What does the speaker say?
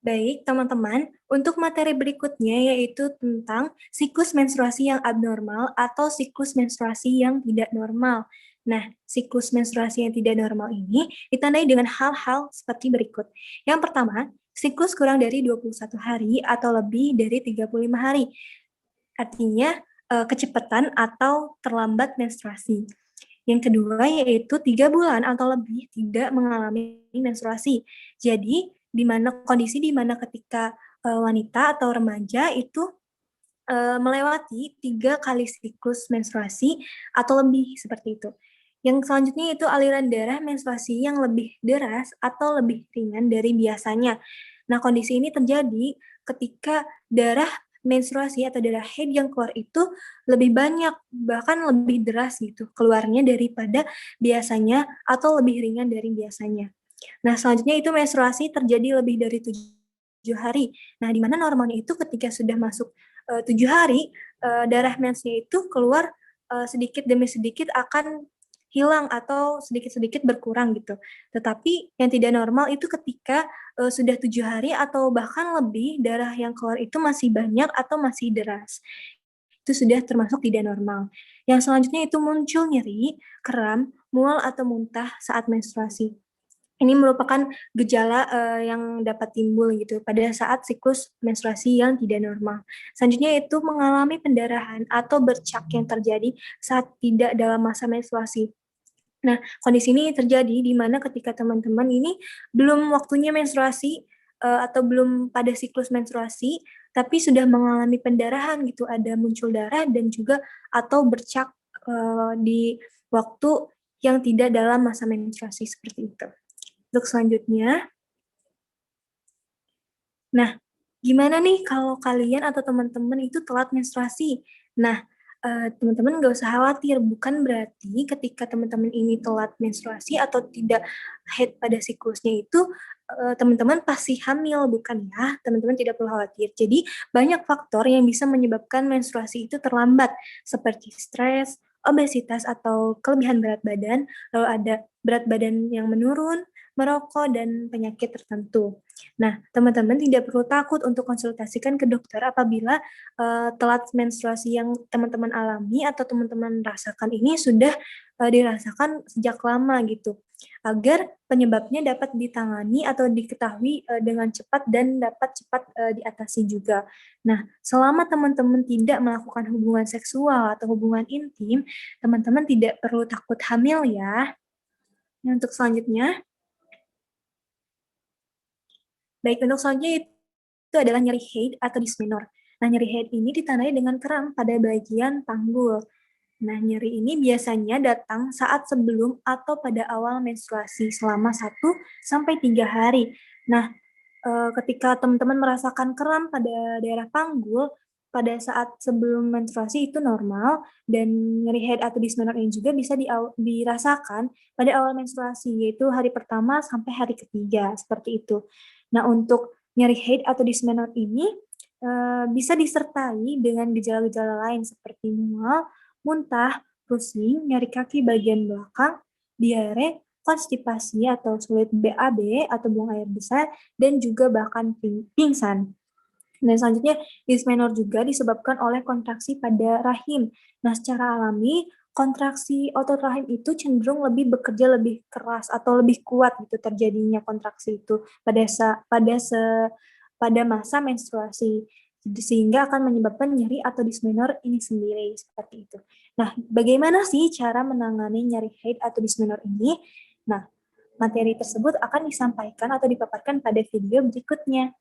Baik, teman-teman, untuk materi berikutnya yaitu tentang siklus menstruasi yang abnormal atau siklus menstruasi yang tidak normal. Nah, siklus menstruasi yang tidak normal ini ditandai dengan hal-hal seperti berikut. Yang pertama, siklus kurang dari 21 hari atau lebih dari 35 hari. Artinya, kecepatan atau terlambat menstruasi. Yang kedua yaitu 3 bulan atau lebih tidak mengalami menstruasi. Jadi, kondisi di mana ketika, wanita atau remaja itu, melewati 3 kali siklus menstruasi atau lebih, seperti itu. Yang selanjutnya itu aliran darah menstruasi yang lebih deras atau lebih ringan dari biasanya. Nah, kondisi ini terjadi ketika darah menstruasi atau darah haid yang keluar itu lebih banyak, bahkan lebih deras gitu keluarnya daripada biasanya atau lebih ringan dari biasanya. Nah, selanjutnya itu menstruasi terjadi lebih dari 7 hari. Nah, di mana normalnya itu ketika sudah masuk, 7 hari, darah mensnya itu keluar, sedikit demi sedikit akan hilang atau sedikit-sedikit berkurang gitu. Tetapi yang tidak normal itu ketika, sudah 7 hari atau bahkan lebih, darah yang keluar itu masih banyak atau masih deras. Itu sudah termasuk tidak normal. Yang selanjutnya itu muncul nyeri, kram, mual atau muntah saat menstruasi. Ini merupakan gejala, yang dapat timbul gitu pada saat siklus menstruasi yang tidak normal. Selanjutnya itu mengalami pendarahan atau bercak yang terjadi saat tidak dalam masa menstruasi. Nah, kondisi ini terjadi di mana ketika teman-teman ini belum waktunya menstruasi, atau belum pada siklus menstruasi, tapi sudah mengalami pendarahan gitu, ada muncul darah dan juga atau bercak, di waktu yang tidak dalam masa menstruasi, seperti itu. Untuk selanjutnya, nah, gimana nih kalau kalian atau teman-teman itu telat menstruasi? Nah, teman-teman nggak usah khawatir, bukan berarti ketika teman-teman ini telat menstruasi atau tidak haid pada siklusnya itu, teman-teman pasti hamil, bukan ya, teman-teman tidak perlu khawatir. Jadi, banyak faktor yang bisa menyebabkan menstruasi itu terlambat, seperti stres, obesitas atau kelebihan berat badan, lalu ada berat badan yang menurun, merokok, dan penyakit tertentu. Nah, teman-teman tidak perlu takut untuk konsultasikan ke dokter apabila, telat menstruasi yang teman-teman alami atau teman-teman rasakan ini sudah, dirasakan sejak lama gitu, agar penyebabnya dapat ditangani atau diketahui, dengan cepat dan dapat cepat, diatasi juga. Nah, selama teman-teman tidak melakukan hubungan seksual atau hubungan intim, teman-teman tidak perlu takut hamil ya. Nah, untuk selanjutnya, baik, untuk selanjutnya itu adalah nyeri haid atau dismenor. Nah, nyeri haid ini ditandai dengan kram pada bagian panggul. Nah, nyeri ini biasanya datang saat sebelum atau pada awal menstruasi selama 1 sampai 3 hari. Nah, ketika teman-teman merasakan kram pada daerah panggul pada saat sebelum menstruasi itu normal, dan nyeri haid atau dismenor ini juga bisa dirasakan pada awal menstruasi, yaitu hari pertama sampai hari ketiga, seperti itu. Nah, untuk nyeri haid atau dismenor ini, bisa disertai dengan gejala-gejala lain seperti mual, muntah, pusing, nyeri kaki bagian belakang, diare, konstipasi atau sulit BAB atau buang air besar, dan juga bahkan pingsan. Dan selanjutnya, dysmenor juga disebabkan oleh kontraksi pada rahim. Nah, secara alami, kontraksi otot rahim itu cenderung bekerja lebih keras atau lebih kuat gitu terjadinya kontraksi itu pada masa menstruasi, sehingga akan menyebabkan nyeri atau dysmenor ini sendiri, seperti itu. Nah, bagaimana sih cara menangani nyeri haid atau dysmenor ini? Nah, materi tersebut akan disampaikan atau dipaparkan pada video berikutnya.